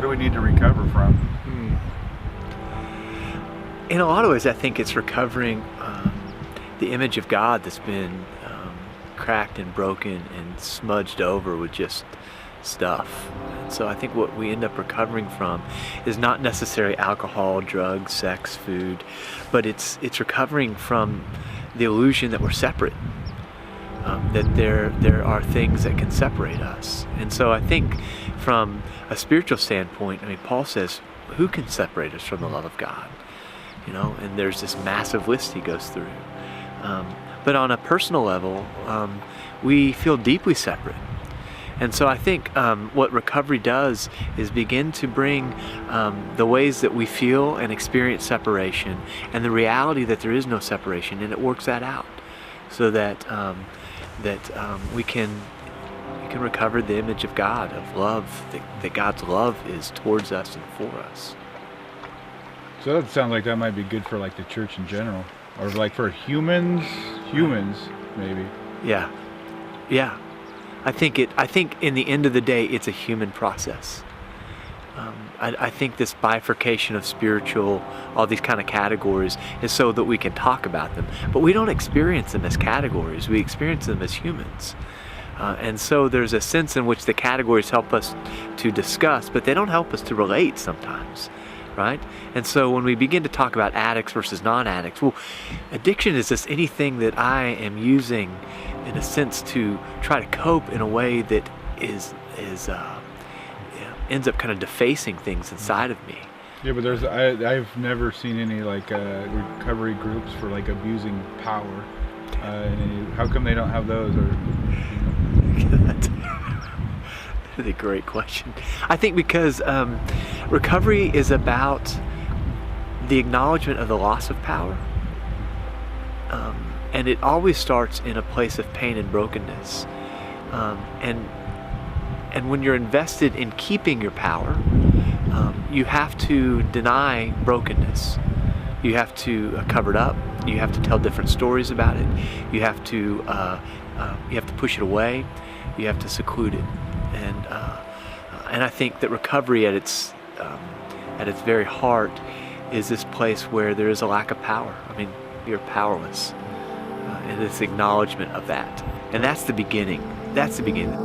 What do we need to recover from? In a lot of ways, I think it's recovering the image of God that's been cracked and broken and smudged over with just stuff. And so I think what we end up recovering from is not necessarily alcohol, drugs, sex, food, but it's recovering from the illusion that we're separate, that there are things that can separate us. And so I think from a spiritual standpoint, I mean, Paul says, who can separate us from the love of God? You know, and there's this massive list he goes through. But on a personal level, we feel deeply separate. And so I think what recovery does is begin to bring the ways that we feel and experience separation and the reality that there is no separation, and it works that out so that we can recover the image of God, of love, that God's love is towards us and for us. So that sounds like that might be good for like the church in general, or like for humans maybe. Yeah. I think in the end of the day, it's a human process. I think this bifurcation of spiritual, all these kind of categories, is so that we can talk about them. But we don't experience them as categories. We experience them as humans. And so there's a sense in which the categories help us to discuss, but they don't help us to relate sometimes. Right? And so when we begin to talk about addicts versus non-addicts, well, addiction is just anything that I am using in a sense to try to cope in a way that ends up kind of defacing things inside of me. Yeah, but I've never seen any like recovery groups for like abusing power. How come they don't have those? That's a great question. I think because recovery is about the acknowledgement of the loss of power. And it always starts in a place of pain and brokenness. And when you're invested in keeping your power, you have to deny brokenness. You have to cover it up. You have to tell different stories about it. You have to push it away. You have to seclude it. And I think that recovery at its very heart is this place where there is a lack of power. I mean, you're powerless. And it's acknowledgement of that. And that's the beginning. That's the beginning.